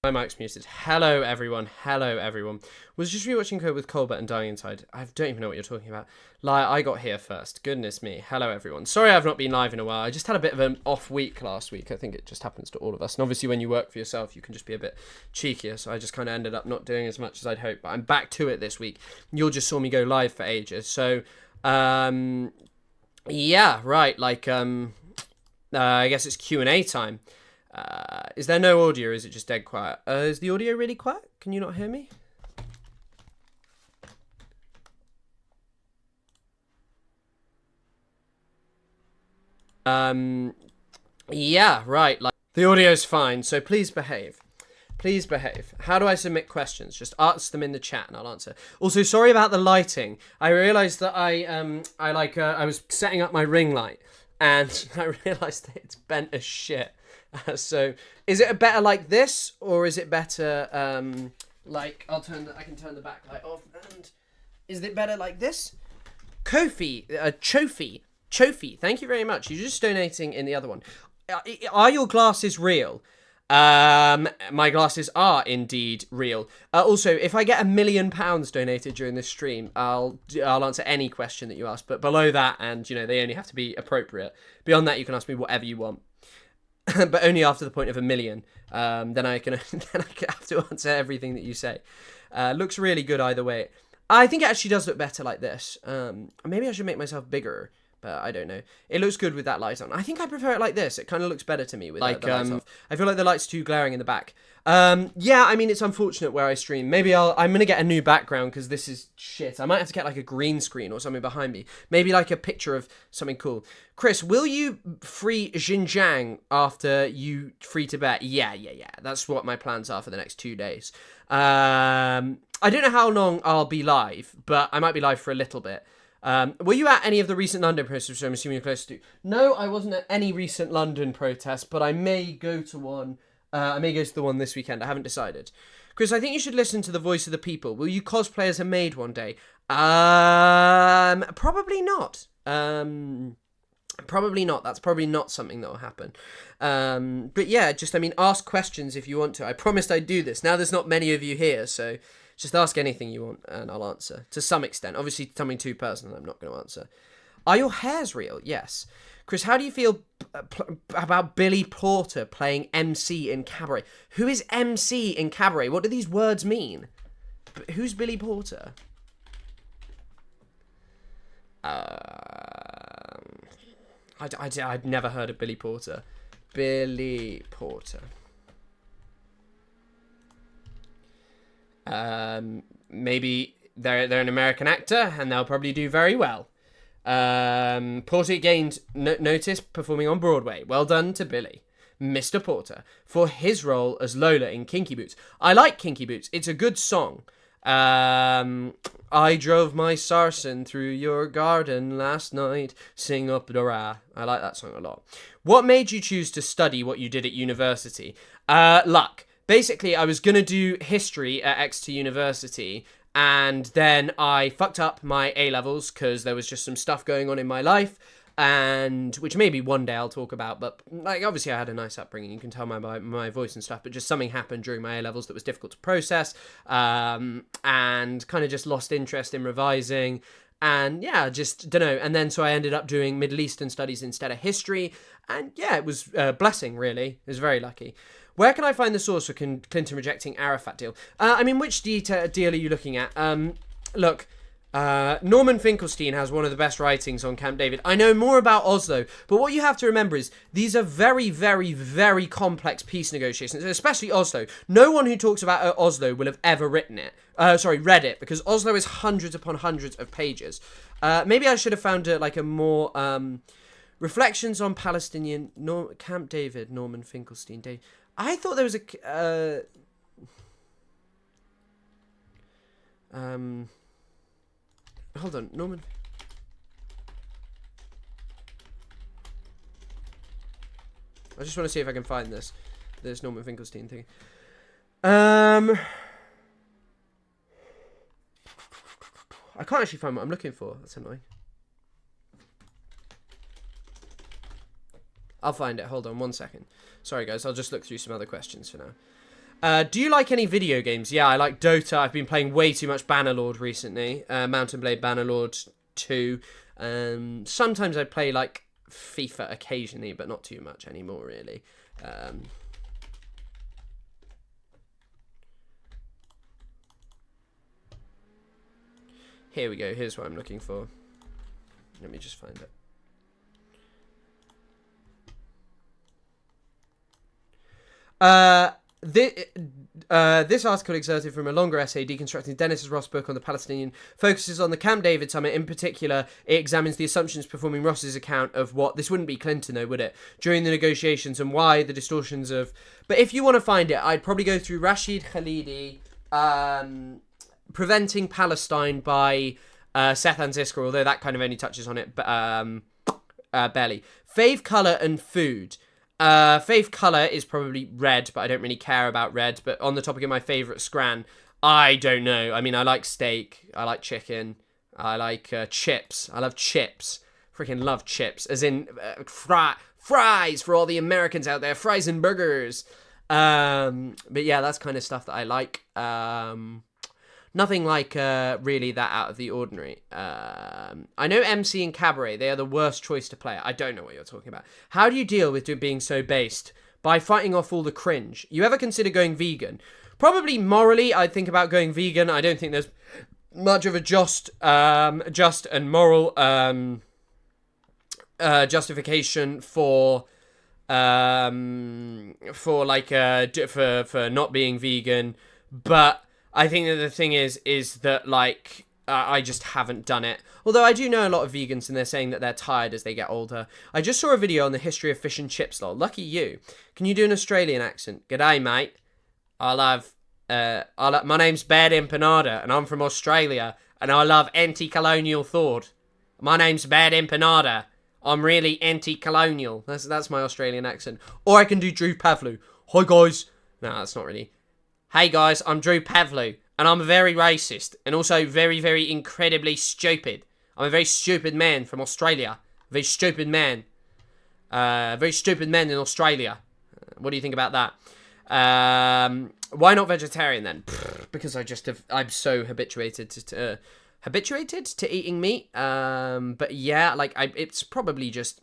My mic's muted. Hello, everyone. Hello, everyone. Was just rewatching Code with Colbert and Dying Inside. I don't even know what you're talking about. I got here first. Goodness me. Hello, everyone. Sorry I've not been live in a while. I just had a bit of an off week last week. I think it just happens to all of us. And obviously when you work for yourself, you can just be a bit cheekier. So I just kind of ended up not doing as much as I'd hoped. But I'm back to it this week. You all just saw me go live for ages. So, yeah, right. I guess it's Q&A time. Is there no audio or is it just dead quiet? Is the audio really quiet? Can you not hear me? Yeah, right. The audio's fine, so please behave. Please behave. How do I submit questions? Just ask them in the chat and I'll answer. Also, sorry about the lighting. I realised that I was setting up my ring light and I realised that it's bent as shit. So, is it better like this, or is it better I can turn the backlight off, and is it better like this? Kofi, Chofi, thank you very much. You're just donating in the other one. Are your glasses real? My glasses are indeed real. Also, if I get £1 million donated during this stream, I'll answer any question that you ask. But below that, and they only have to be appropriate. Beyond that, you can ask me whatever you want. But only after the point of 1 million. Then I can have to answer everything that you say. Looks really good either way. I think it actually does look better like this. Maybe I should make myself bigger, but I don't know. It looks good with that light on. I think I prefer it like this. It kind of looks better to me with the lights off. I feel like the light's too glaring in the back. Yeah, I mean, it's unfortunate where I stream. Maybe I'm gonna get a new background because this is shit. I might have to get like a green screen or something behind me. Maybe like a picture of something cool. Chris, will you free Xinjiang after you free Tibet? Yeah. That's what my plans are for the next 2 days. I don't know how long I'll be live, but I might be live for a little bit. Were you at any of the recent London protests, which I'm assuming you're close to? No, I wasn't at any recent London protests, but I may go to one. I may go to the one this weekend. I haven't decided. Chris, I think you should listen to the voice of the people. Will you cosplay as a maid one day? Probably not. Probably not. That's probably not something that will happen. But yeah, ask questions if you want to. I promised I'd do this. Now there's not many of you here, so just ask anything you want and I'll answer. To some extent. Obviously, something too personal I'm not going to answer. Are your hairs real? Yes. Chris, how do you feel about Billy Porter playing MC in Cabaret? Who is MC in Cabaret? What do these words mean? Who's Billy Porter? I'd never heard of Billy Porter. Billy Porter. Maybe they're an American actor and they'll probably do very well. Porter gained notice performing on Broadway. Well done to Billy. Mr. Porter for his role as Lola in Kinky Boots. I like Kinky Boots. It's a good song. I drove my sarsen through your garden last night. Sing up the ra. I like that song a lot. What made you choose to study what you did at university? Luck. Basically, I was going to do history at Exeter University, and then I fucked up my A-levels because there was just some stuff going on in my life, and which maybe one day I'll talk about, but obviously I had a nice upbringing, you can tell my voice and stuff, but just something happened during my A-levels that was difficult to process, and kind of just lost interest in revising, and yeah, just don't know. And then so I ended up doing Middle Eastern studies instead of history, and yeah, it was a blessing, really. It was very lucky. Where can I find the source for Clinton rejecting Arafat deal? Which deal are you looking at? Look, Norman Finkelstein has one of the best writings on Camp David. I know more about Oslo, but what you have to remember is these are very, very, very complex peace negotiations, especially Oslo. No one who talks about Oslo will have ever read it, because Oslo is hundreds upon hundreds of pages. Maybe I should have found a more reflections on Palestinian Camp David, Norman Finkelstein. I thought there was a hold on, Norman. I just want to see if I can find this Norman Finkelstein thing. I can't actually find what I'm looking for. That's annoying. I'll find it. Hold on 1 second. Sorry, guys. I'll just look through some other questions for now. Do you like any video games? Yeah, I like Dota. I've been playing way too much Bannerlord recently. Mountain Blade Bannerlord 2. Sometimes I play like FIFA occasionally, but not too much anymore, really. Here we go. Here's what I'm looking for. Let me just find it. This article excerpted from a longer essay deconstructing Dennis Ross' book on the Palestinian focuses on the Camp David summit. In particular, it examines the assumptions performing Ross's account of what, this wouldn't be Clinton though, would it, during the negotiations, and why the distortions of... But if you want to find it, I'd probably go through Rashid Khalidi, Preventing Palestine by Seth Anzisker, although that kind of only touches on it barely. Fave Colour and Food. Fave colour is probably red, but I don't really care about red. But on the topic of my favourite scran, I don't know. I mean, I like steak. I like chicken. I like chips. I love chips. Freaking love chips. As in fries for all the Americans out there. Fries and burgers. But yeah, that's kind of stuff that I like. Nothing like really that out of the ordinary. I know MC and Cabaret, they are the worst choice to play. I don't know what you're talking about. How do you deal with being so based? By fighting off all the cringe. You ever consider going vegan? Probably morally, I'd think about going vegan. I don't think there's much of a just and moral justification for not being vegan. But I think that the thing is that, like, I just haven't done it. Although I do know a lot of vegans and they're saying that they're tired as they get older. I just saw a video on the history of fish and chips, lol. Lucky you. Can you do an Australian accent? G'day, mate. My name's Bad Empanada and I'm from Australia and I love anti-colonial thought. My name's Bad Empanada. I'm really anti-colonial. That's my Australian accent. Or I can do Drew Pavlou. Hi, guys. No, that's not really... Hey guys, I'm Drew Pavlou, and I'm very racist, and also very, very incredibly stupid. I'm a very stupid man from Australia. Very stupid man. Very stupid man in Australia. What do you think about that? Why not vegetarian then? Because I'm so habituated to eating meat. But yeah, like it's probably just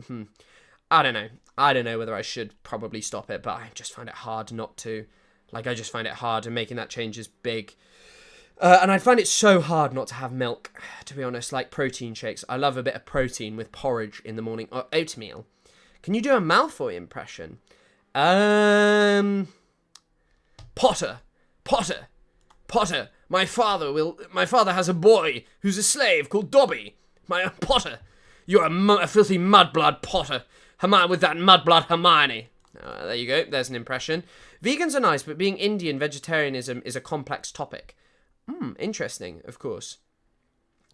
I don't know. I don't know whether I should probably stop it, but I just find it hard not to. Like, I just find it hard, and making that change is big. And I find it so hard not to have milk, to be honest, like protein shakes. I love a bit of protein with porridge in the morning, or oatmeal. Can you do a Malfoy impression? Potter. My father has a boy who's a slave called Dobby. Potter. You're a filthy mudblood, Potter. Hermione with that mudblood Hermione. There you go. There's an impression. Vegans are nice, but being Indian, vegetarianism is a complex topic. Interesting, of course.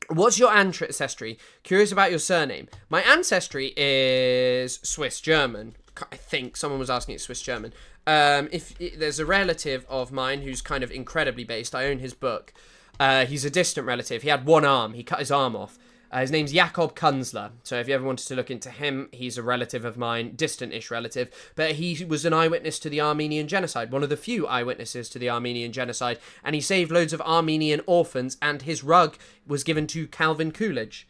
What's your ancestry? Curious about your surname. My ancestry is Swiss-German. I think someone was asking it's Swiss-German. There's a relative of mine who's kind of incredibly based. I own his book. He's a distant relative. He had one arm. He cut his arm off. His name's Jakob Kunzler. So if you ever wanted to look into him, he's a relative of mine, distant-ish relative. But he was an eyewitness to the Armenian genocide, one of the few eyewitnesses to the Armenian genocide. And he saved loads of Armenian orphans, and his rug was given to Calvin Coolidge.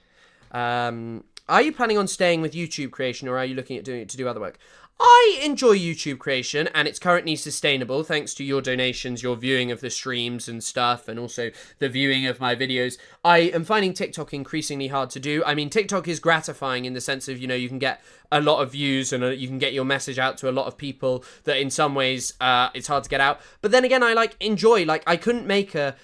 Are you planning on staying with YouTube creation, or are you looking at to do other work? I enjoy YouTube creation, and it's currently sustainable thanks to your donations, your viewing of the streams and stuff, and also the viewing of my videos. I am finding TikTok increasingly hard to do. I mean, TikTok is gratifying in the sense of, you can get a lot of views and you can get your message out to a lot of people that in some ways it's hard to get out. But then again, I enjoy, I could make a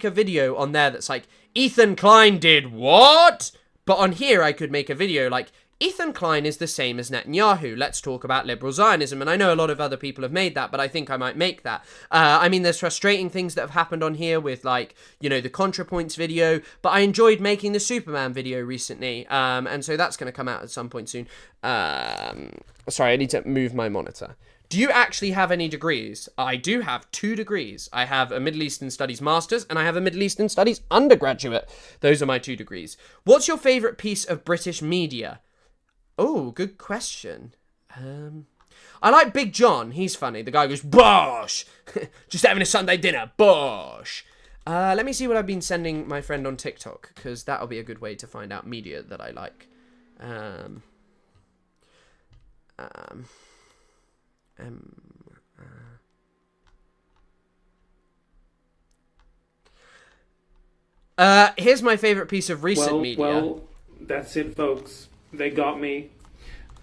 video on there that's like, Ethan Klein did what? But on here, I could make a video like, Ethan Klein is the same as Netanyahu. Let's talk about liberal Zionism. And I know a lot of other people have made that, but I think I might make that. I mean, there's frustrating things that have happened on here with, the ContraPoints video, but I enjoyed making the Superman video recently. And so that's going to come out at some point soon. Sorry, I need to move my monitor. Do you actually have any degrees? I do have 2 degrees. I have a Middle Eastern Studies Master's and I have a Middle Eastern Studies Undergraduate. Those are my 2 degrees. What's your favourite piece of British media? Oh, good question. I like Big John. He's funny. The guy goes, Bosh! Just having a Sunday dinner. Bosh! Let me see what I've been sending my friend on TikTok, because that'll be a good way to find out media that I like. Here's my favorite piece of recent media. Well, that's it, folks. They got me.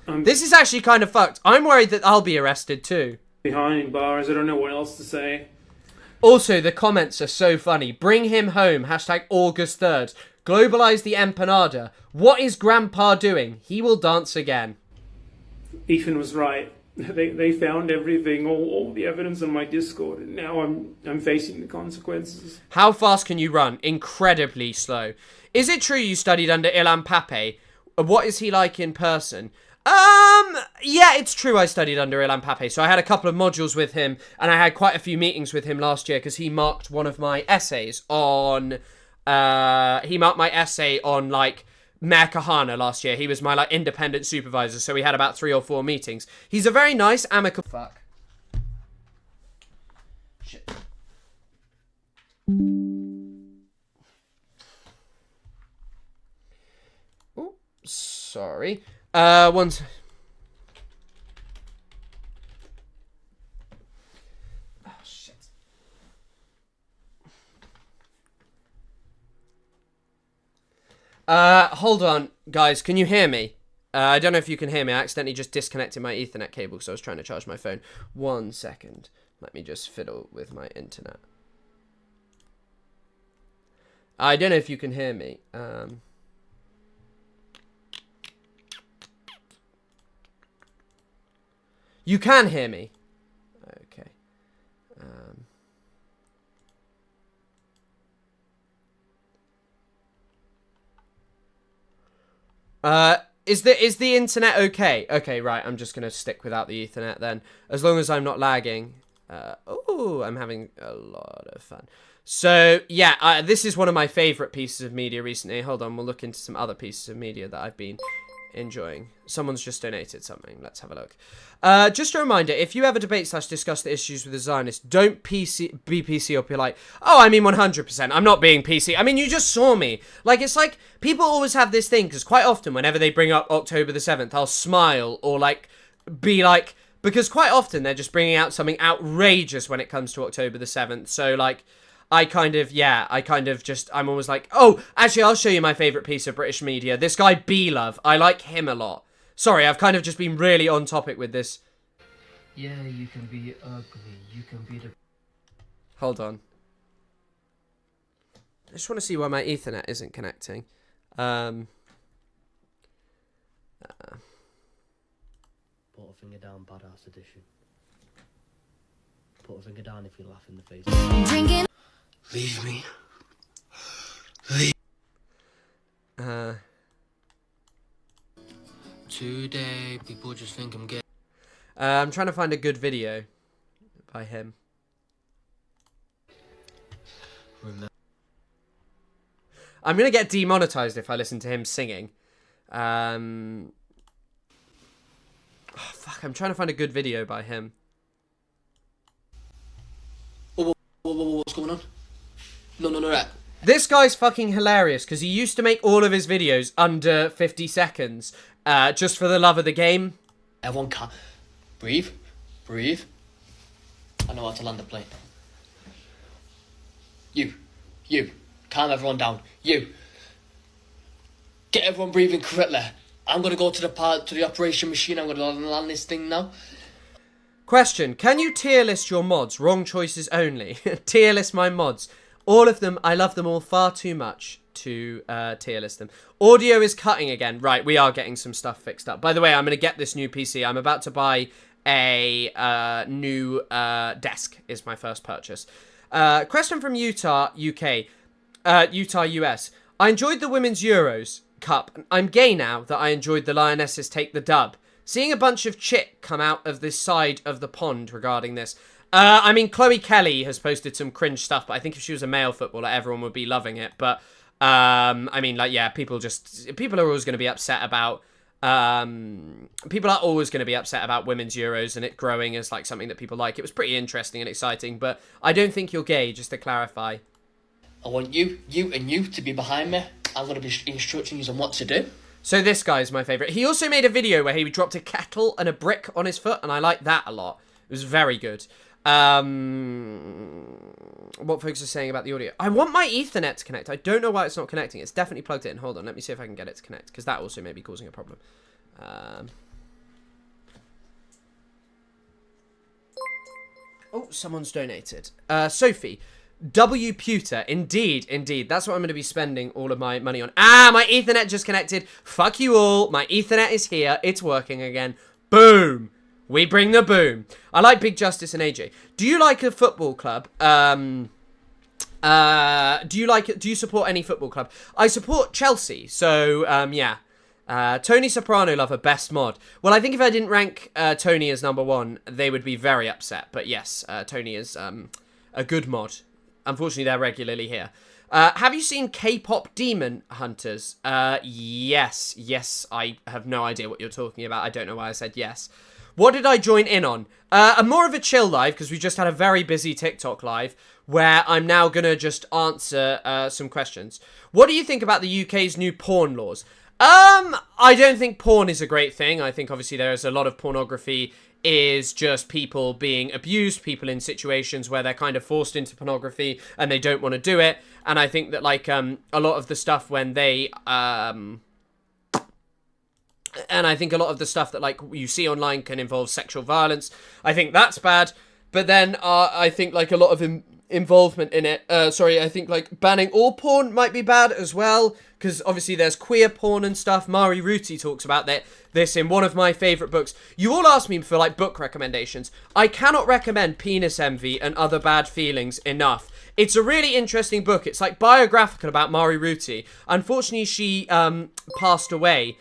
This is actually kind of fucked. I'm worried that I'll be arrested too. Behind bars. I don't know what else to say. Also, the comments are so funny. Bring him home. Hashtag August 3rd. Globalize the empanada. What is Grandpa doing? He will dance again. Ethan was right. They found everything, all the evidence on my Discord, and now I'm facing the consequences. How fast can you run? Incredibly slow. Is it true you studied under Ilan Pape? What is he like in person? Yeah, it's true I studied under Ilan Pape. So I had a couple of modules with him, and I had quite a few meetings with him last year because he marked one of my essays on, like, Mayor Kahana last year. He was my, like, independent supervisor, so we had about 3 or 4 meetings. He's a very nice, amicable... Fuck. Shit. Oh, sorry. Oh, shit. Hold on, guys. Can you hear me? I don't know if you can hear me. I accidentally just disconnected my Ethernet cable because I was trying to charge my phone. 1 second. Let me just fiddle with my internet. I don't know if you can hear me. You can hear me. Okay. Is the internet okay? Okay, right. I'm just gonna stick without the Ethernet then, as long as I'm not lagging. Oh, I'm having a lot of fun. So yeah, this is one of my favorite pieces of media recently. Hold on, we'll look into some other pieces of media that I've been enjoying. Someone's just donated something. Let's have a look. Just a reminder, if you ever debate / discuss the issues with the Zionists, don't be PC up. You're like, oh, I mean 100%. I'm not being PC. I mean, you just saw me. Like, it's like, people always have this thing, because quite often, whenever they bring up October the 7th, I'll smile, or like, be like, because quite often they're just bringing out something outrageous when it comes to October the 7th. So, like, I'm always like, oh, actually, I'll show you my favourite piece of British media. This guy, B-Love. I like him a lot. Sorry, I've kind of just been really on topic with this. Yeah, you can be ugly. You can be the... Hold on. I just want to see why my Ethernet isn't connecting. Put a finger down, badass edition. Put a finger down if you laugh in the face. Drinking. Leave me. Leave. Today, people just think I'm gay. I'm trying to find a good video by him. I'm gonna get demonetized if I listen to him singing. Oh, fuck, I'm trying to find a good video by him. What's going on? No, right. This guy's fucking hilarious because he used to make all of his videos under 50 seconds just for the love of the game. Everyone can't... Breathe. I know how to land a plane. You. Calm everyone down. You. Get everyone breathing correctly. I'm going to go to the operation machine. I'm going to land this thing now. Question, can you tier list your mods? Wrong choices only. Tier list my mods. All of them, I love them all far too much to tier list them. Audio is cutting again. Right, we are getting some stuff fixed up. By the way, I'm going to get this new PC. I'm about to buy a new desk is my first purchase. Question from Utah, UK. Utah, US. I enjoyed the Women's Euros Cup. I'm gay now that I enjoyed the Lionesses take the dub. Seeing a bunch of chit come out of this side of the pond regarding this. I mean, Chloe Kelly has posted some cringe stuff, but I think if she was a male footballer, everyone would be loving it. But, I mean, like, yeah, people are always going to be upset about People are always going to be upset about women's Euros and it growing as like something that people like. It was pretty interesting and exciting, but I don't think you're gay, just to clarify. I want you to be behind me. I'm going to be instructing you on what to do. So this guy's my favourite. He also made a video where he dropped a kettle and a brick on his foot, and I like that a lot. It was very good. What folks are saying about the audio. I want my Ethernet to connect. I don't know why it's not connecting. It's definitely plugged in. Hold on, let me see if I can get it to connect, because that also may be causing a problem. Oh, someone's donated. Sophie. W Pewter. Indeed. That's what I'm going to be spending all of my money on. My Ethernet just connected. Fuck you all. My Ethernet is here. It's working again. Boom. We bring the boom. I like Big Justice and AJ. Do you like a football club? Do you support any football club? I support Chelsea. So, yeah. Tony Soprano Lover, best mod. Well, I think if I didn't rank Tony as number 1, they would be very upset. But yes, Tony is a good mod. Unfortunately, they're regularly here. Have you seen K-pop Demon Hunters? Yes. I have no idea what you're talking about. I don't know why I said yes. What did I join in on? More of a chill live, because we just had a very busy TikTok live, where I'm now going to just answer some questions. What do you think about the UK's new porn laws? I don't think porn is a great thing. I think obviously there is a lot of pornography is just people being abused, people in situations where they're kind of forced into pornography and they don't want to do it. And I think that like a lot of the stuff when they and I think a lot of the stuff that like you see online can involve sexual violence. I think that's bad. But then I think like a lot of involvement in it. I think like banning all porn might be bad as well, because obviously there's queer porn and stuff. Mari Ruti talks about this in one of my favourite books. You all asked me for like book recommendations. I cannot recommend Penis Envy and Other Bad Feelings enough. It's a really interesting book. It's like biographical about Mari Ruti. Unfortunately, she passed away.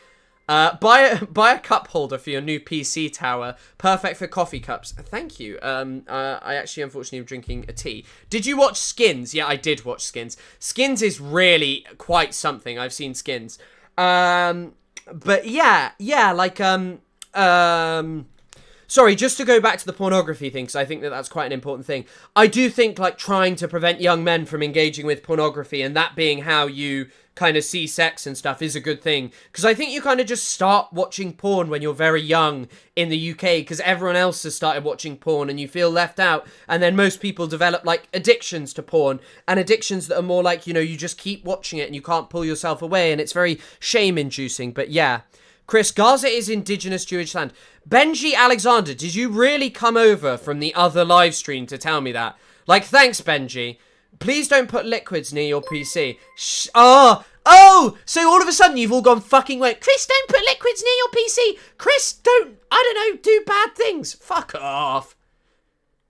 Buy a cup holder for your new PC tower. Perfect for coffee cups. Thank you. I actually, unfortunately, am drinking a tea. Did you watch Skins? Yeah, I did watch Skins. Skins is really quite something. I've seen Skins. But yeah, like, sorry, just to go back to the pornography thing, because I think that that's quite an important thing. I do think, like, trying to prevent young men from engaging with pornography and that being how you kind of see sex and stuff is a good thing. Because I think you kind of just start watching porn when you're very young in the UK, because everyone else has started watching porn and you feel left out. And then most people develop, like, addictions to porn, and addictions that are more like, you know, you just keep watching it and you can't pull yourself away, and it's very shame-inducing. But yeah. Chris, Gaza is indigenous Jewish land. Benji Alexander, did you really come over from the other live stream to tell me that? Like, thanks, Benji. Please don't put liquids near your PC. Oh! So all of a sudden you've all gone fucking wait. Chris, don't put liquids near your PC. Chris, don't, I don't know, do bad things. Fuck off.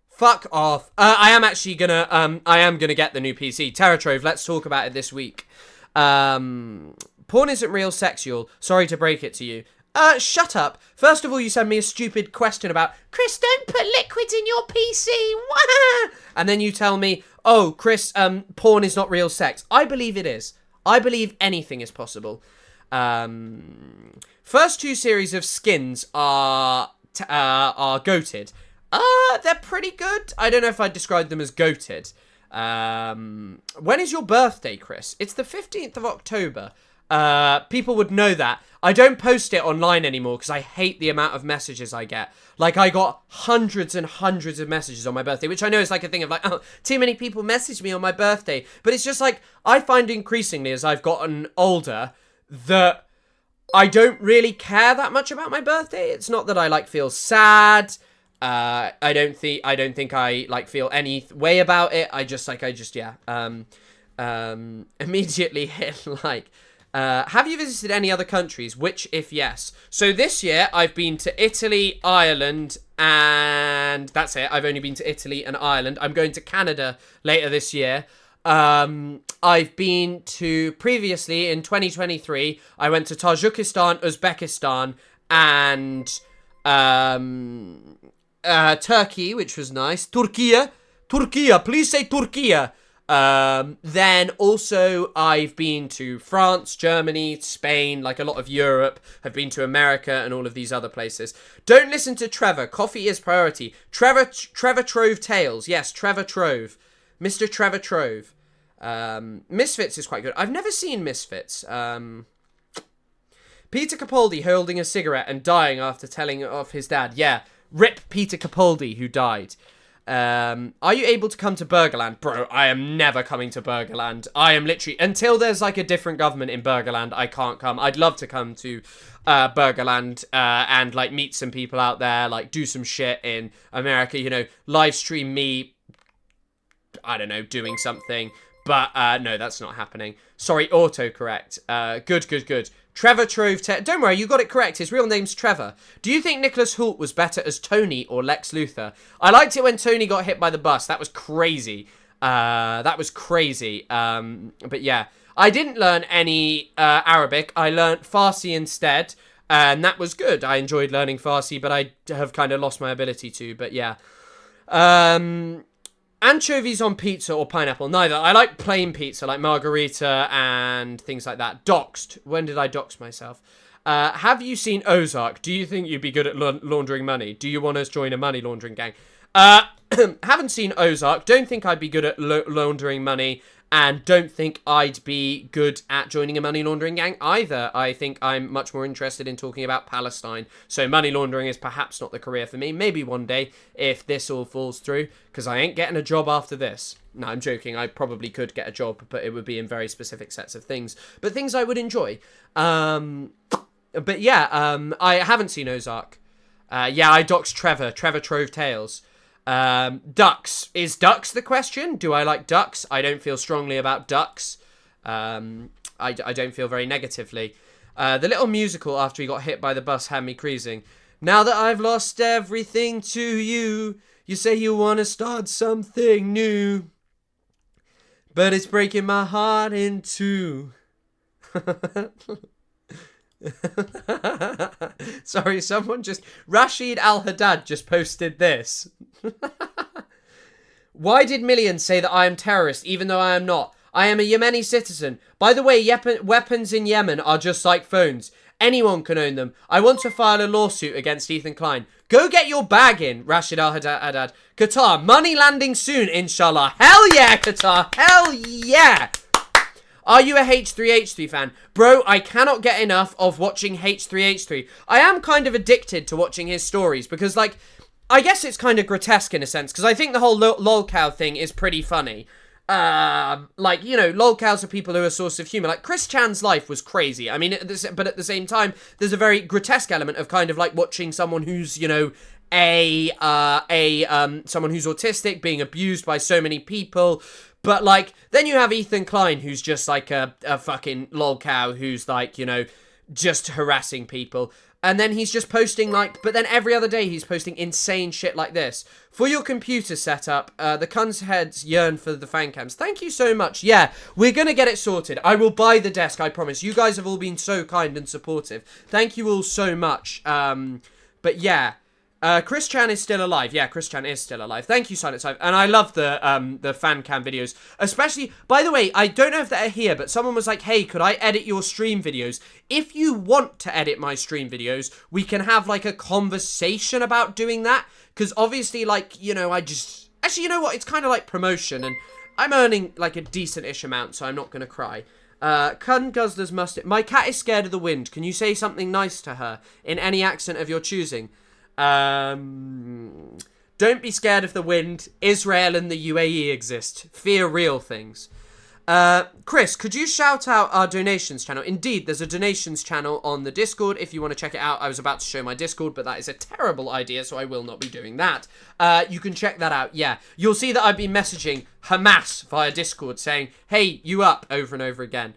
Fuck off. I am actually gonna, get the new PC. Terratrove, let's talk about it this week. Porn isn't real sexual. Sorry to break it to you. Shut up. First of all, you send me a stupid question about, Chris, don't put liquids in your PC. Wah! And then you tell me, oh, Chris, porn is not real sex. I believe it is. I believe anything is possible. First 2 series of Skins are goated. They're pretty good. I don't know if I'd describe them as goated. When is your birthday, Chris? It's the 15th of October. People would know that. I don't post it online anymore because I hate the amount of messages I get. Like, I got hundreds and hundreds of messages on my birthday, which I know is like a thing of like, oh, too many people message me on my birthday. But it's just like, I find increasingly as I've gotten older that I don't really care that much about my birthday. It's not that I like feel sad. I don't think I like feel any way about it. Immediately hit like, have you visited any other countries? Which, if yes? So this year, I've been to Italy, Ireland, and that's it. I've only been to Italy and Ireland. I'm going to Canada later this year. I've been to, previously, in 2023, I went to Tajikistan, Uzbekistan, and Turkey, which was nice. Turkey, please say Turkey. Then also I've been to France, Germany, Spain, like a lot of Europe. I've been to America and all of these other places. Don't listen to Trevor. Coffee is priority. Trevor Trove Tales. Yes, Trevor Trove. Mr. Trevor Trove. Misfits is quite good. I've never seen Misfits. Peter Capaldi holding a cigarette and dying after telling off his dad. Yeah, rip Peter Capaldi, who died. Are you able to come to Burgerland? Bro, I am never coming to Burgerland. I am literally... Until there's, like, a different government in Burgerland, I can't come. I'd love to come to Burgerland and, like, meet some people out there, like, do some shit in America, you know, live stream me, I don't know, doing something. But, no, that's not happening. Sorry, autocorrect. Good. Trevor Trove... Don't worry, you got it correct. His real name's Trevor. Do you think Nicholas Hoult was better as Tony or Lex Luthor? I liked it when Tony got hit by the bus. That was crazy. But yeah. I didn't learn any Arabic. I learnt Farsi instead. And that was good. I enjoyed learning Farsi, but I have kind of lost my ability to. But yeah. Anchovies on pizza or pineapple? Neither. I like plain pizza, like margarita and things like that. Doxed. When did I dox myself? Have you seen Ozark? Do you think you'd be good at laundering money? Do you want to join a money laundering gang? Haven't seen Ozark. Don't think I'd be good at laundering money. And don't think I'd be good at joining a money laundering gang either. I think I'm much more interested in talking about Palestine. So money laundering is perhaps not the career for me. Maybe one day if this all falls through. Because I ain't getting a job after this. No, I'm joking. I probably could get a job, but it would be in very specific sets of things. But things I would enjoy. But yeah, I haven't seen Ozark. Yeah, I doxed Trevor Trove Tales. Ducks. Is ducks the question? Do I like ducks? I don't feel strongly about ducks. I don't feel very negatively. The little musical after he got hit by the bus had me creasing. Now that I've lost everything to you, you say you want to start something new. But it's breaking my heart in two. Sorry, someone just... Rashid Al-Haddad just posted this. Why did Millions say that I am terrorist even though I am not? I am a Yemeni citizen. By the way, weapons in Yemen are just like phones. Anyone can own them. I want to file a lawsuit against Ethan Klein. Go get your bag in, Rashid Al-Haddad. Qatar, money landing soon, inshallah. Hell yeah, Qatar. Hell yeah. Are you a H3H3 fan? Bro, I cannot get enough of watching H3H3. I am kind of addicted to watching his stories because, like, I guess it's kind of grotesque in a sense because I think the whole lolcow thing is pretty funny. Like, you know, lolcows are people who are a source of humor. Like, Chris Chan's life was crazy. I mean, but at the same time, there's a very grotesque element of kind of like watching someone who's, you know, someone who's autistic being abused by so many people. But, like, then you have Ethan Klein, who's just, like, a fucking lolcow who's, like, you know, just harassing people. And then he's just posting, like... But then every other day he's posting insane shit like this. For your computer setup, the cun's heads yearn for the fan cams. Thank you so much. Yeah, we're going to get it sorted. I will buy the desk, I promise. You guys have all been so kind and supportive. Thank you all so much. But, yeah... Chris Chan is still alive. Yeah, Chris Chan is still alive. Thank you, Silent Live. And I love the fan cam videos. Especially, by the way, I don't know if they're here, but someone was like, hey, could I edit your stream videos? If you want to edit my stream videos, we can have, like, a conversation about doing that. Because obviously, like, you know, Actually, you know what? It's kind of like promotion, and I'm earning, like, a decent-ish amount, so I'm not going to cry. Kun Guzzlers must... My cat is scared of the wind. Can you say something nice to her in any accent of your choosing? Don't be scared of the wind. Israel and the UAE exist. Fear real things. Chris, could you shout out our donations channel? Indeed, there's a donations channel on the Discord if you want to check it out. I was about to show my Discord, but that is a terrible idea, so I will not be doing that. You can check that out, yeah. You'll see that I've been messaging Hamas via Discord saying, hey, you up, over and over again.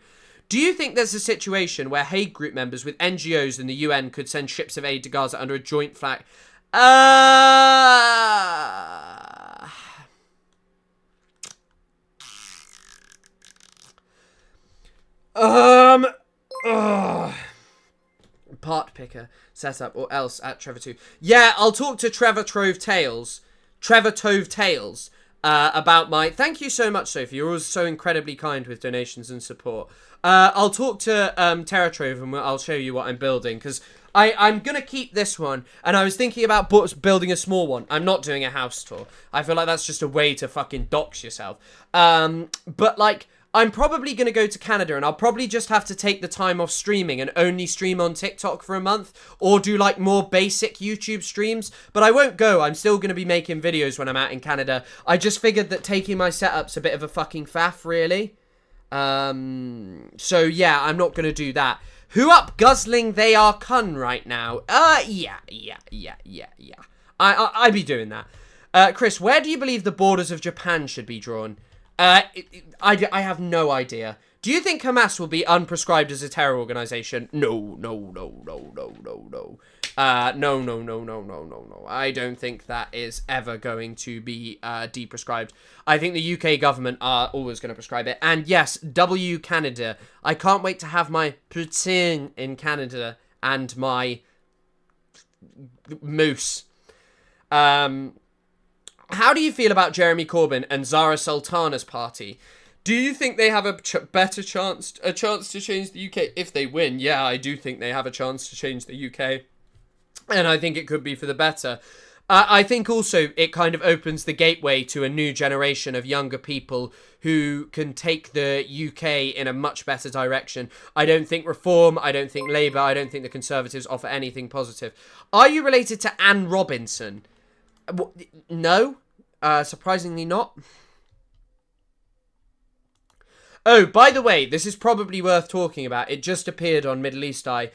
Do you think there's a situation where Hague Group members with NGOs and the UN could send ships of aid to Gaza under a joint flag? Part picker setup or else at Trevor 2. Yeah, I'll talk to Trevor Trove Tales. Trevor Tove Tales. about my... Thank you so much, Sophie. You're always so incredibly kind with donations and support. I'll talk to TerraTrove and I'll show you what I'm building, because I'm going to keep this one, and I was thinking about building a small one. I'm not doing a house tour. I feel like that's just a way to fucking dox yourself. But, like, I'm probably going to go to Canada, and I'll probably just have to take the time off streaming and only stream on TikTok for a month, or do, like, more basic YouTube streams. But I won't go. I'm still going to be making videos when I'm out in Canada. I just figured that taking my setup's a bit of a fucking faff, really. So, yeah, I'm not going to do that. Who up guzzling they are cun right now? Yeah. I be doing that. Chris, where do you believe the borders of Japan should be drawn? I have no idea. Do you think Hamas will be unprescribed as a terror organization? No. No. I don't think that is ever going to be deprescribed. I think the UK government are always going to prescribe it. And yes, W Canada. I can't wait to have my poutine in Canada and my moose. How do you feel about Jeremy Corbyn and Zara Sultana's party? Do you think they have a better chance to change the UK if they win? Yeah, I do think they have a chance to change the UK. And I think it could be for the better. I think also it kind of opens the gateway to a new generation of younger people who can take the UK in a much better direction. I don't think Reform, I don't think Labour, I don't think the Conservatives offer anything positive. Are you related to Anne Robinson? No, surprisingly not. Oh, by the way, this is probably worth talking about. It just appeared on Middle East Eye.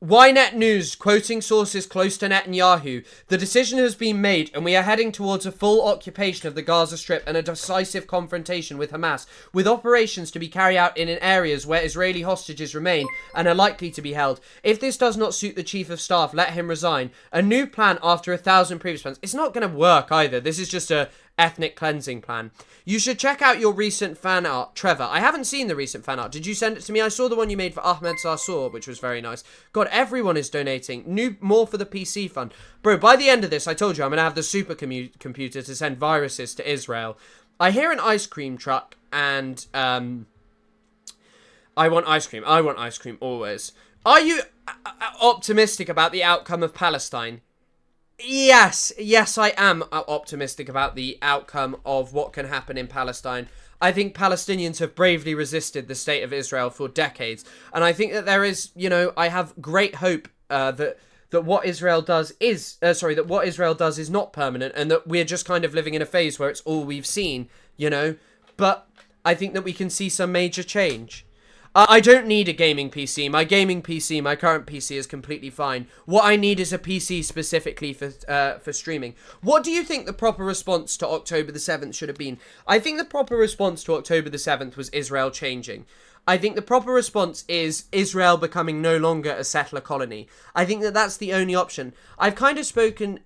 Ynet News, quoting sources close to Netanyahu, the decision has been made and we are heading towards a full occupation of the Gaza Strip and a decisive confrontation with Hamas, with operations to be carried out in areas where Israeli hostages remain and are likely to be held. If this does not suit the Chief of Staff, let him resign. A new plan after 1,000 previous plans. It's not going to work either. This is just a ethnic cleansing plan. You should check out your recent fan art, Trevor. I haven't seen the recent fan art. Did you send it to me? I saw the one you made for Ahmed Sarsour, which was very nice. God, everyone is donating. More for the PC fund. Bro, by the end of this, I told you I'm going to have the supercomputer to send viruses to Israel. I hear an ice cream truck and I want ice cream. I want ice cream always. Are you optimistic about the outcome of Palestine? Yes, I am optimistic about the outcome of what can happen in Palestine. I think Palestinians have bravely resisted the state of Israel for decades. And I think that there is, I have great hope that what Israel does is, that what Israel does is not permanent and that we're just kind of living in a phase where it's all we've seen, But I think that we can see some major change. I don't need a gaming PC. My current PC is completely fine. What I need is a PC specifically for streaming. What do you think the proper response to October the 7th should have been? I think the proper response to October the 7th was Israel changing. I think the proper response is Israel becoming no longer a settler colony. I think that that's the only option. I've kind of spoken...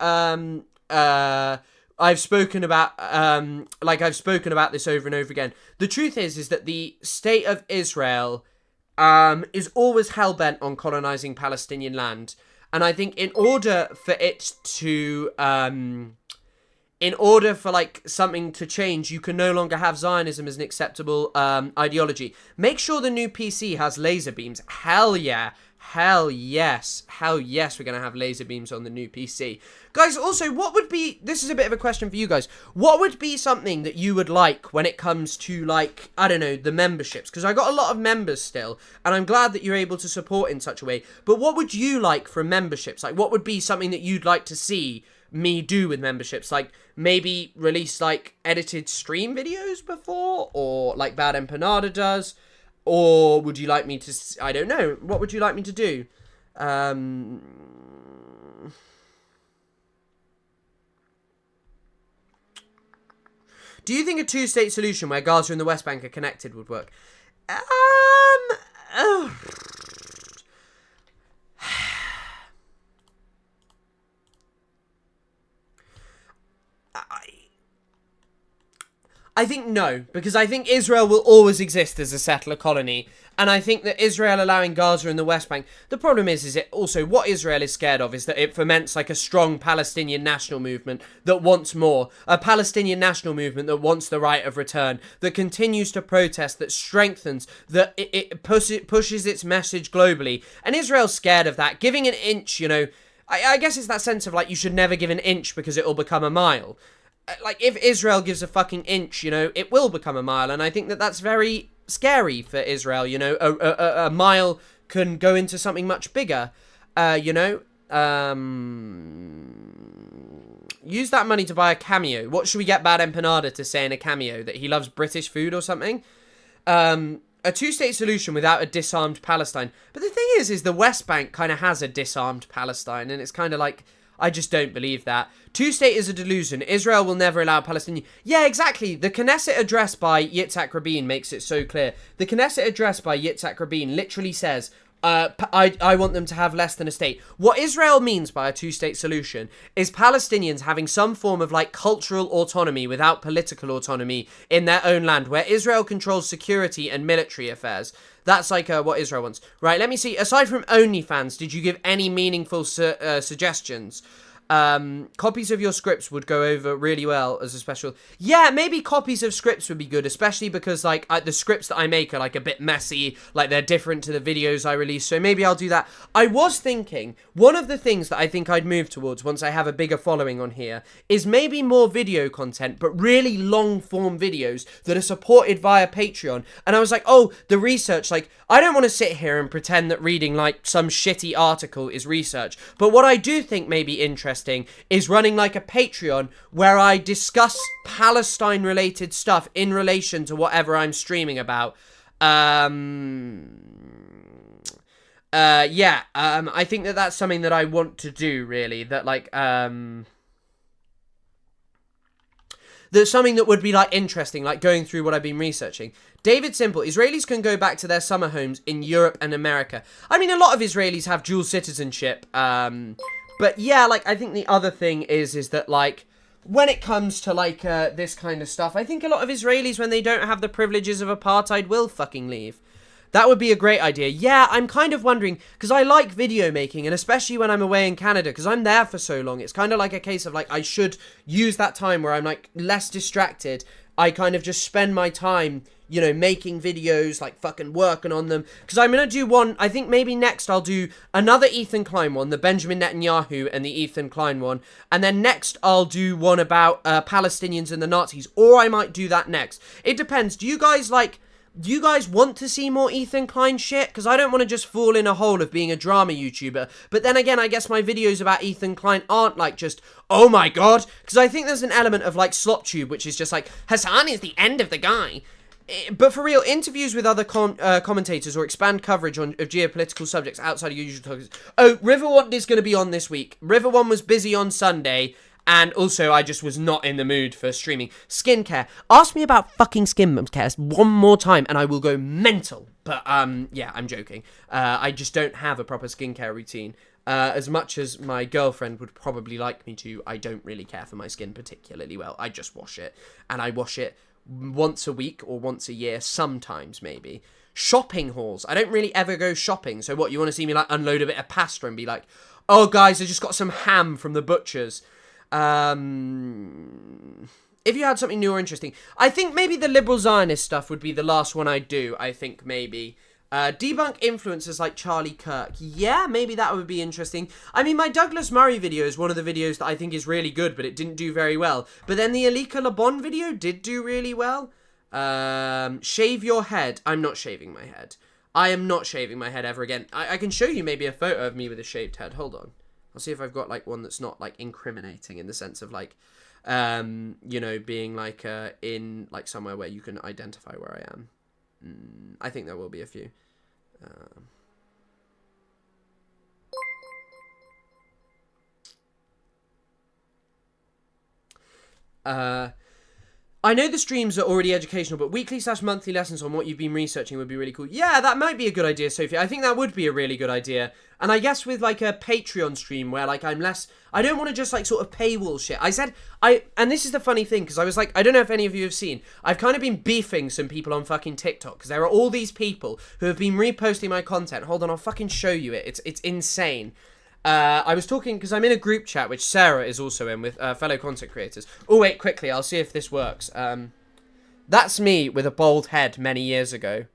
I've spoken about this over and over again. The truth is that the state of Israel is always hell-bent on colonizing Palestinian land. And I think in order for something to change, you can no longer have Zionism as an acceptable ideology. Make sure the new PC has laser beams. Hell yeah. Hell yes, we're going to have laser beams on the new PC. Guys, also, this is a bit of a question for you guys. What would be something that you would like when it comes to, the memberships? Because I got a lot of members still, and I'm glad that you're able to support in such a way. But what would you like from memberships? What would be something that you'd like to see me do with memberships? Maybe release, edited stream videos before? Or, Bad Empanada does? Or would you like me to... I don't know. What would you like me to do? Do you think a two-state solution where Gaza and the West Bank are connected would work? I think no, because I think Israel will always exist as a settler colony. And I think that Israel allowing Gaza and the West Bank, the problem is it also, what Israel is scared of is that it foments like a strong Palestinian national movement that wants more. A Palestinian national movement that wants the right of return, that continues to protest, that strengthens, that it pushes its message globally. And Israel's scared of that. Giving an inch, you know, I guess it's that sense of like, you should never give an inch because it will become a mile. Like, if Israel gives a fucking inch, you know, it will become a mile. And I think that that's very scary for Israel, you know. A mile can go into something much bigger, you know. Use that money to buy a cameo. What should we get Bad Empanada to say in a cameo? That he loves British food or something? A two-state solution without a disarmed Palestine. But the thing is the West Bank kind of has a disarmed Palestine, and it's kind of like, I just don't believe that. Two-state is a delusion. Israel will never allow Palestinian... Yeah, exactly. The Knesset address by Yitzhak Rabin makes it so clear. The Knesset address by Yitzhak Rabin literally says, I want them to have less than a state. What Israel means by a two-state solution is Palestinians having some form of like cultural autonomy without political autonomy in their own land, where Israel controls security and military affairs. That's like what Israel wants. Right, let me see. Aside from OnlyFans, did you give any meaningful suggestions? Copies of your scripts would go over really well as a special. Yeah, maybe copies of scripts would be good, especially because like the scripts that I make are like a bit messy, like they're different to the videos I release, so maybe I'll do that. I was thinking, one of the things that I think I'd move towards once I have a bigger following on here is maybe more video content, but really long form videos that are supported via Patreon. And I was like, oh, the research, like, I don't want to sit here and pretend that reading like some shitty article is research, but what I do think may be interesting is running like a Patreon where I discuss Palestine related stuff in relation to whatever I'm streaming about. I think that that's something that I want to do, really, that like there's something that would be like interesting, like going through what I've been researching. David Simple, Israelis can go back to their summer homes in Europe and America. I mean, a lot of Israelis have dual citizenship, but yeah, like, I think the other thing is that, like, when it comes to, like, this kind of stuff, I think a lot of Israelis, when they don't have the privileges of apartheid, will fucking leave. That would be a great idea. Yeah, I'm kind of wondering, because I like video making, and especially when I'm away in Canada, because I'm there for so long, it's kind of like a case of, like, I should use that time where I'm, like, less distracted. I kind of just spend my time, you know, making videos, like fucking working on them. Because I'm going to do one, I think maybe next I'll do another Ethan Klein one, the Benjamin Netanyahu and the Ethan Klein one. And then next I'll do one about Palestinians and the Nazis. Or I might do that next. It depends. Do you guys want to see more Ethan Klein shit? Because I don't want to just fall in a hole of being a drama YouTuber. But then again, I guess my videos about Ethan Klein aren't like just, oh my god. Because I think there's an element of like SlopTube, which is just like, Hassan is the end of the guy. But for real, interviews with other commentators or expand coverage of geopolitical subjects outside of usual topics. Oh, River One is going to be on this week. River One was busy on Sunday. And also, I just was not in the mood for streaming. Skincare. Ask me about fucking skincare one more time and I will go mental. But, yeah, I'm joking. I just don't have a proper skincare routine. As much as my girlfriend would probably like me to, I don't really care for my skin particularly well. I just wash it. And I wash it once a week or once a year, sometimes maybe. Shopping hauls. I don't really ever go shopping. So what, you want to see me, like, unload a bit of pasta and be like, oh, guys, I just got some ham from the butcher's. If you had something new or interesting, I think maybe the liberal Zionist stuff would be the last one I'd do. I think maybe debunk influencers like Charlie Kirk. Yeah, maybe that would be interesting. I mean, my Douglas Murray video is one of the videos that I think is really good, but it didn't do very well. But then the Alika Lebon video did do really well. Shave your head. I'm not shaving my head. I am not shaving my head ever again. I can show you maybe a photo of me with a shaved head. Hold on. I'll see if I've got, like, one that's not, like, incriminating in the sense of, like, you know, being, like, in, like, somewhere where you can identify where I am. I think there will be a few. I know the streams are already educational, but weekly/monthly lessons on what you've been researching would be really cool. Yeah, that might be a good idea, Sophie. I think that would be a really good idea. And I guess with like a Patreon stream where like I don't want to just like sort of paywall shit. And this is the funny thing, because I was like, I don't know if any of you have seen, I've kind of been beefing some people on fucking TikTok, because there are all these people who have been reposting my content. Hold on, I'll fucking show you it. It's insane. I was talking, because I'm in a group chat, which Sarah is also in, with fellow content creators. Oh, wait, quickly, I'll see if this works. That's me with a bald head many years ago,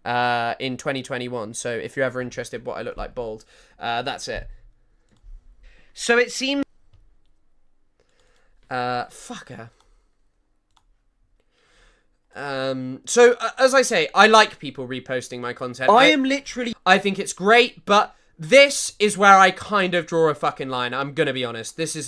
in 2021. So if you're ever interested what I look like bald, that's it. So it seems... fucker. So, as I say, I like people reposting my content. I think it's great, but... This is where I kind of draw a fucking line. I'm gonna be honest. This is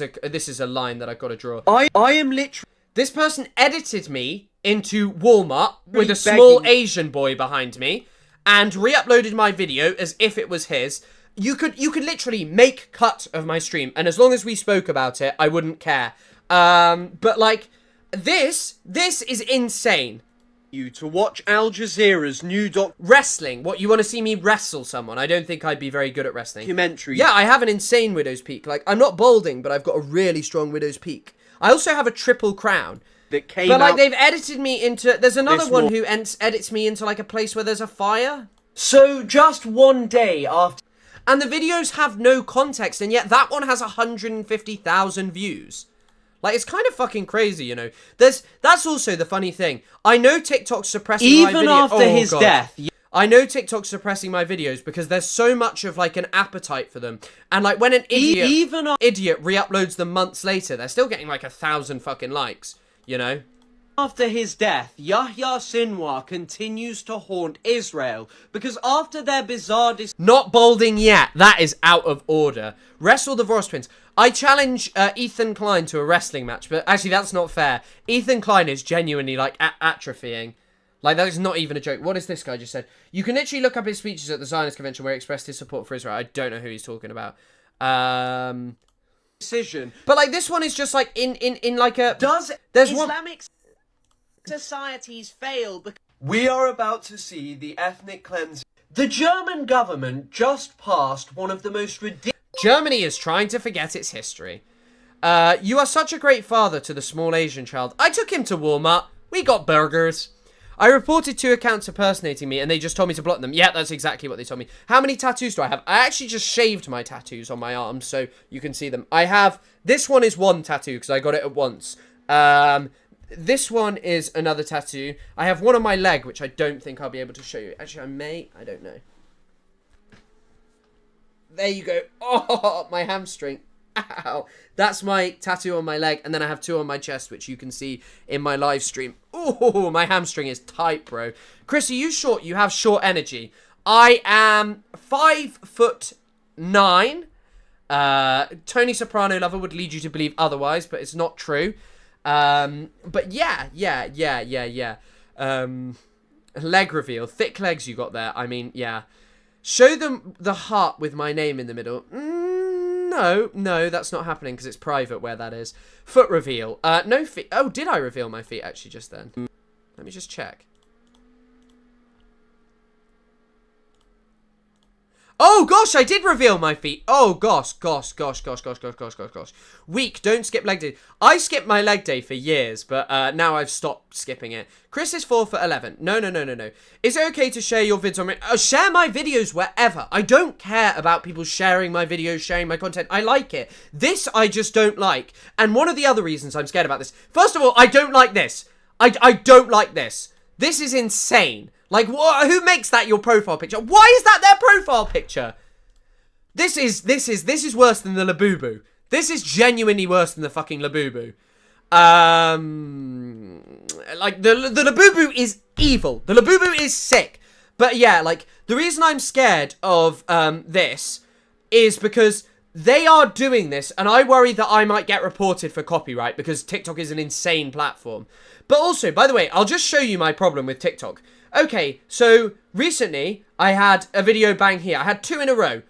a line that I've got to draw. I am literally... This person edited me into Walmart with a small Asian boy behind me and re-uploaded my video as if it was his. You could literally make cut of my stream, and as long as we spoke about it, I wouldn't care. But like, this is insane. You to watch Al Jazeera's new Wrestling. What, you want to see me wrestle someone? I don't think I'd be very good at wrestling. documentary. Yeah, I have an insane widow's peak. Like, I'm not balding, but I've got a really strong widow's peak. I also have a triple crown. That came But like, out... they've edited me into... There's another This one mor- who edits me into like a place where there's a fire. So, just one day after... And the videos have no context, and yet that one has 150,000 views. Like, it's kind of fucking crazy, you know. That's also the funny thing. I know TikTok's suppressing my videos. Even after his death... I know TikTok's suppressing my videos because there's so much of, like, an appetite for them. And, like, when an idiot re-uploads them months later, they're still getting, like, 1,000 fucking likes, you know? After his death, Yahya Sinwar continues to haunt Israel because after their bizarre... Not balding yet. That is out of order. Wrestle the Voros twins. I challenge Ethan Klein to a wrestling match, but actually that's not fair. Ethan Klein is genuinely, like, atrophying. Like, that is not even a joke. What is this guy just said? You can literally look up his speeches at the Zionist Convention where he expressed his support for Israel. I don't know who he's talking about. Decision. But, like, this one is just, like, in like a... There's Islamic societies fail because... We are about to see the ethnic cleansing. The German government just passed one of the most ridiculous... Germany is trying to forget its history. You are such a great father to the small Asian child. I took him to Walmart. We got burgers. I reported 2 accounts impersonating me, and they just told me to block them. Yeah, that's exactly what they told me. How many tattoos do I have? I actually just shaved my tattoos on my arms, so you can see them. I have... This one is 1 tattoo, because I got it at once. This one is another tattoo. I have one on my leg, which I don't think I'll be able to show you. Actually, I may. I don't know. There you go. Oh, my hamstring. Ow. That's my tattoo on my leg, and then I have 2 on my chest, which you can see in my live stream. Oh, my hamstring is tight, bro. Chris, are you short? You have short energy. I am 5'9". Tony Soprano lover would lead you to believe otherwise, but it's not true. But yeah. Leg reveal. Thick legs you got there. I mean, yeah. Show them the heart with my name in the middle. No, that's not happening because it's private where that is. Foot reveal. No feet. Oh, did I reveal my feet actually just then? Let me just check. Oh, gosh, I did reveal my feet. Oh, gosh. Weak, don't skip leg day. I skipped my leg day for years, but now I've stopped skipping it. Chris is 4'11". No. Is it okay to share your vids on... share my videos wherever. I don't care about people sharing my videos, sharing my content. I like it. This I just don't like. And one of the other reasons I'm scared about this... First of all, I don't like this. I don't like this. This is insane. Like, who makes that your profile picture? Why is that their profile picture? This is worse than the Labubu. This is genuinely worse than the fucking Labubu. Like, the Labubu is evil. The Labubu is sick. But yeah, like, the reason I'm scared of this is because they are doing this, and I worry that I might get reported for copyright because TikTok is an insane platform. But also, by the way, I'll just show you my problem with TikTok. Okay, so recently I had a video bang here. I had 2 in a row.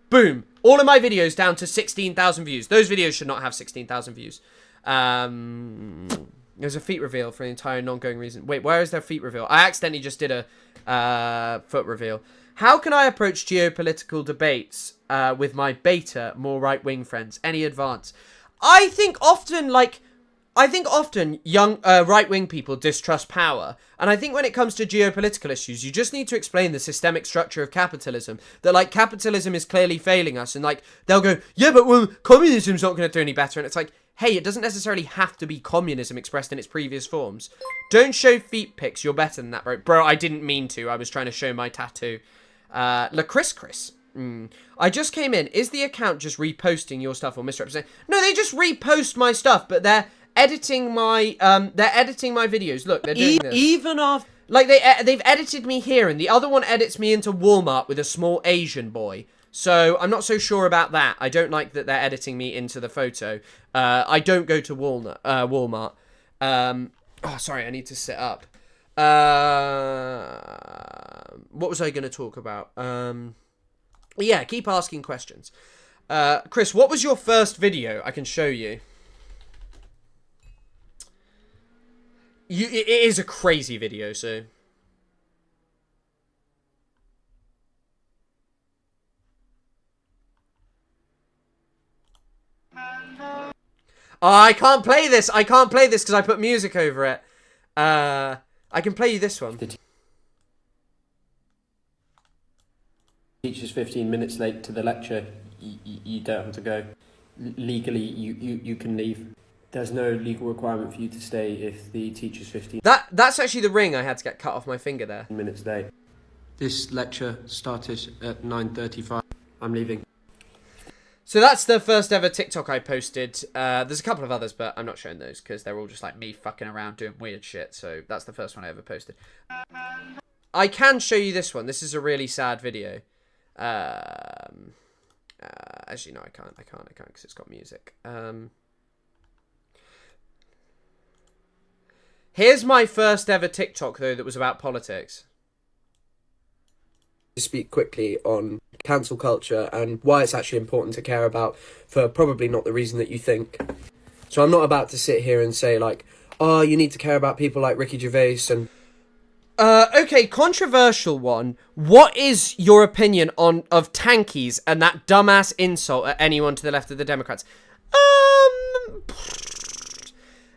Boom. All of my videos down to 16,000 views. Those videos should not have 16,000 views. There's a feet reveal for an entire non-going reason. Wait, where is their feet reveal? I accidentally just did a foot reveal. How can I approach geopolitical debates with my beta, more right-wing friends? Any advance? I think often young right-wing people distrust power. And I think when it comes to geopolitical issues, you just need to explain the systemic structure of capitalism. That, like, capitalism is clearly failing us. And, like, they'll go, yeah, but, well, communism's not going to do any better. And it's like, hey, it doesn't necessarily have to be communism expressed in its previous forms. Don't show feet pics. You're better than that, bro. Bro, I didn't mean to. I was trying to show my tattoo. La Chris. I just came in. Is the account just reposting your stuff or misrepresenting? No, they just repost my stuff, but they're editing my videos. Look, they're doing this. Even after... Like, they've edited me here, and the other one edits me into Walmart with a small Asian boy. So, I'm not so sure about that. I don't like that they're editing me into the photo. I don't go to Walmart. Oh, sorry, I need to sit up. What was I going to talk about? Yeah, keep asking questions. Chris, what was your first video? I can show you. It is a crazy video, so... Oh, I can't play this. I can't play this because I put music over it. I can play you this one. The teacher's 15 minutes late to the lecture. You don't have to go. Legally, you can leave. There's no legal requirement for you to stay if the teacher's 15 That's actually the ring I had to get cut off my finger there. minutes late. This lecture started at 9:35. I'm leaving. So that's the first ever TikTok I posted. There's a couple of others, but I'm not showing those because they're all just like me fucking around doing weird shit. So that's the first one I ever posted. I can show you this one. This is a really sad video. Actually, no, I can't because it's got music. Here's my first ever TikTok, though, that was about politics. To speak quickly on cancel culture and why it's actually important to care about for probably not the reason that you think. So I'm not about to sit here and say, like, oh, you need to care about people like Ricky Gervais and... Okay, controversial one. What is your opinion of tankies and that dumbass insult at anyone to the left of the Democrats?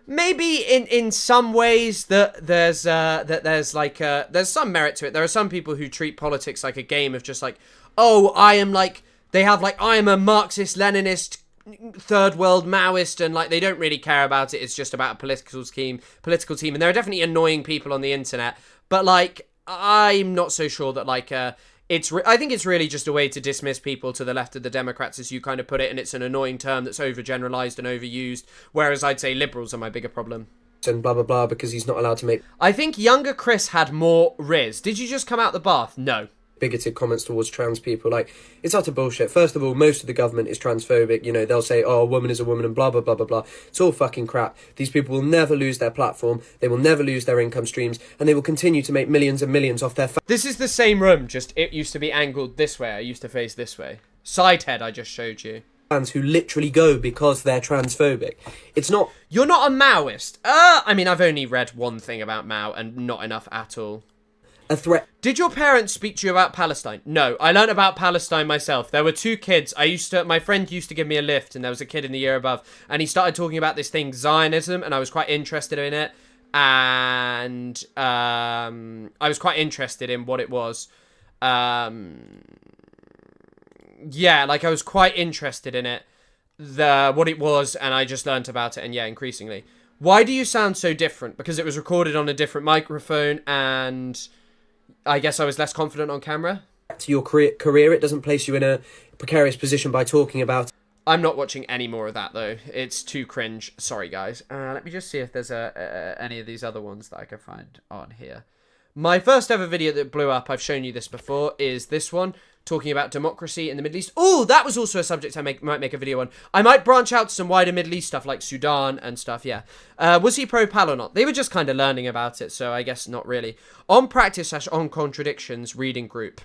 Maybe in some ways there's some merit to it. There are some people who treat politics like a game of just like, oh, I am a Marxist Leninist third world Maoist, and like they don't really care about it. It's just about a political team, and there are definitely annoying people on the internet. But like, I'm not so sure that like I think it's really just a way to dismiss people to the left of the Democrats, as you kind of put it, and it's an annoying term that's overgeneralized and overused, whereas I'd say liberals are my bigger problem. And blah, blah, blah, because he's not allowed to make... I think younger Chris had more riz. Did you just come out the bath? No. bigoted comments towards trans people. Like, it's utter bullshit. First of all, most of the government is transphobic. You know, they'll say, oh, a woman is a woman and blah, blah, blah, blah, blah. It's all fucking crap. These people will never lose their platform. They will never lose their income streams. And they will continue to make millions and millions off their... This is the same room, just it used to be angled this way. I used to face this way. Side head I just showed you. Fans who literally go because they're transphobic. It's not... You're not a Maoist. I mean, I've only read one thing about Mao and not enough at all. A threat. Did your parents speak to you about Palestine? No, I learnt about Palestine myself. There were two kids. My friend used to give me a lift, and there was a kid in the year above, and he started talking about this thing, Zionism, and I was quite interested in it. And I was quite interested in what it was. Yeah, like I was quite interested in it, what it was, and I just learnt about it, and yeah, increasingly. Why do you sound so different? Because it was recorded on a different microphone, and I guess I was less confident on camera. To your career, it doesn't place you in a precarious position by talking about... I'm not watching any more of that, though. It's too cringe. Sorry, guys. Let me just see if there's any of these other ones that I can find on here. My first ever video that blew up, I've shown you this before, is this one, talking about democracy in the Middle East. Oh, that was also a subject I might make a video on. I might branch out to some wider Middle East stuff, like Sudan and stuff, yeah. Was he pro-Pal or not? They were just kind of learning about it, so I guess not really. On practice / on contradictions reading group.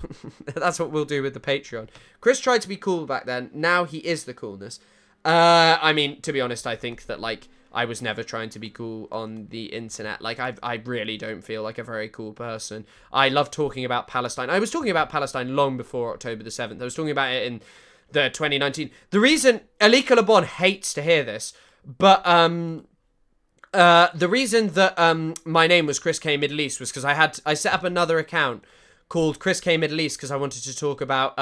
That's what we'll do with the Patreon. Chris tried to be cool back then. Now he is the coolness. I mean, to be honest, I think that, like, I was never trying to be cool on the internet. Like, I really don't feel like a very cool person. I love talking about Palestine. I was talking about Palestine long before October the 7th. I was talking about it in the 2019. The reason Alika Lebon hates to hear this, but the reason that my name was Chris K Middle East was because I set up another account called Chris K Middle East because I wanted to talk about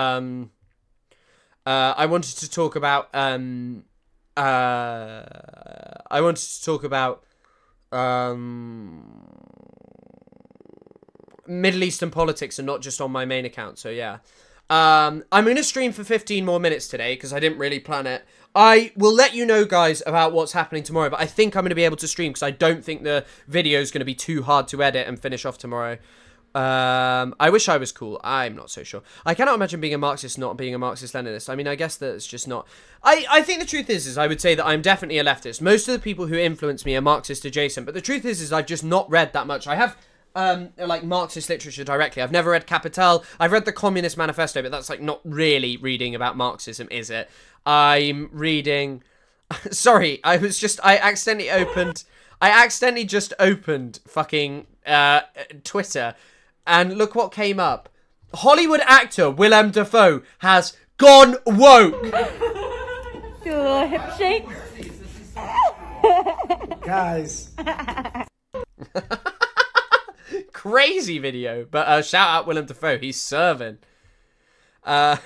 Middle Eastern politics and not just on my main account. So yeah. I'm going to stream for 15 more minutes today because I didn't really plan it. I will let you know, guys, about what's happening tomorrow, but I think I'm going to be able to stream because I don't think the video is going to be too hard to edit and finish off tomorrow. I wish I was cool. I'm not so sure. I cannot imagine being a Marxist not being a Marxist-Leninist. I mean, I guess that's just not... I think the truth is I would say that I'm definitely a leftist. Most of the people who influence me are Marxist adjacent, but the truth is I've just not read that much. I have... like Marxist literature directly. I've never read Capital. I've read the Communist Manifesto, but that's like not really reading about Marxism, is it? I'm reading... Sorry, I accidentally just opened fucking Twitter, and look what came up. Hollywood actor Willem Dafoe has gone woke. Do a little hip shake. Guys. Crazy video, but shout out Willem Dafoe, he's serving. And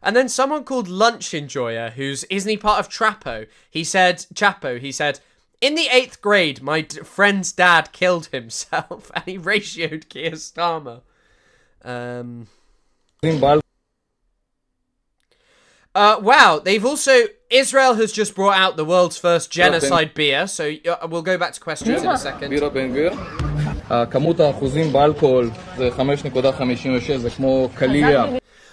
then someone called Lunch Enjoyer, isn't he part of Chapo? He said, in the 8th grade, my friend's dad killed himself, and he ratioed Keir Starmer. Wow, Israel has just brought out the world's first genocide beer, so we'll go back to questions in a second. כמות האחוזים באלכוהול זה 5.56, זה כמו קליע.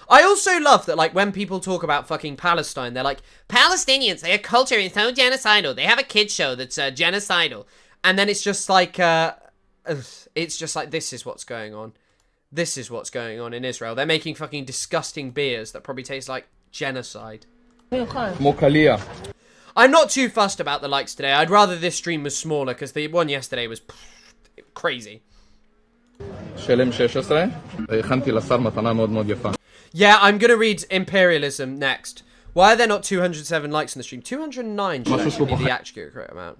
I also love that, like, when people talk about fucking Palestine, they're like, Palestinians, their culture is so genocidal. They have a kid show that's genocidal. And then it's just like, this is what's going on. This is what's going on in Israel. They're making fucking disgusting beers that probably taste like genocide. כמו קליע. I'm not too fussed about the likes today. I'd rather this stream was smaller, because the one yesterday was crazy. של M16, הכנתי לשר מתנה מאוד מאוד יפה. Yeah, I'm gonna read Imperialism next. Why are there not 207 likes in the stream? 209 should actually be the accurate amount.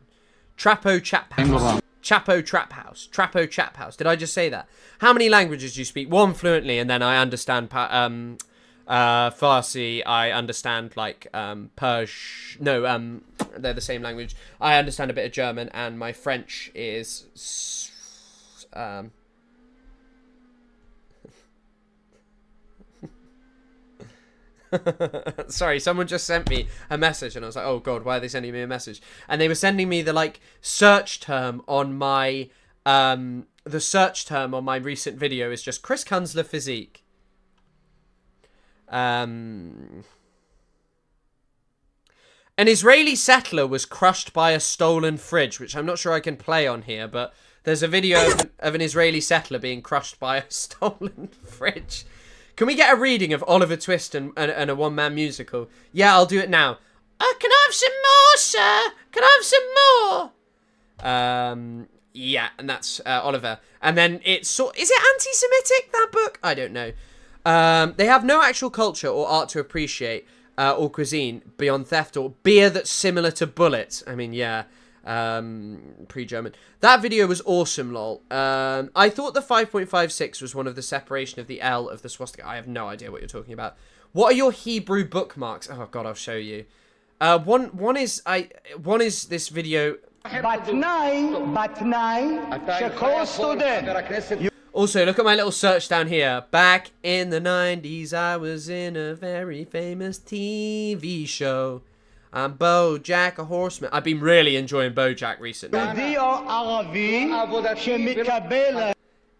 Trapo Chap House. Chapo Trap House. Trapo Chap House. Did I just say that? How many languages do you speak? One fluently, and then I understand Farsi. I understand like Persian. No, they're the same language. I understand a bit of German, and my French is Sorry, someone just sent me a message and I was like, oh god, why are they sending me a message? And they were sending me the like search term on my recent video is just Chris Kunzler physique. An Israeli settler was crushed by a stolen fridge, which I'm not sure I can play on here, but there's a video of an Israeli settler being crushed by a stolen fridge. Can we get a reading of Oliver Twist and a one-man musical? Yeah, I'll do it now. Can I have some more, sir? Can I have some more? Yeah, and that's Oliver. And then is it anti-Semitic, that book? I don't know. They have no actual culture or art to appreciate or cuisine beyond theft or beer that's similar to bullets. I mean, yeah. Pre-German. That video was awesome, lol. I thought the 5.56 was one of the separation of the L of the swastika. I have no idea what you're talking about. What are your Hebrew bookmarks? Oh god, I'll show you. One is this video. Also, look at my little search down here. Back in the 90s, I was in a very famous TV show. I'm BoJack a Horseman. I've been really enjoying BoJack recently.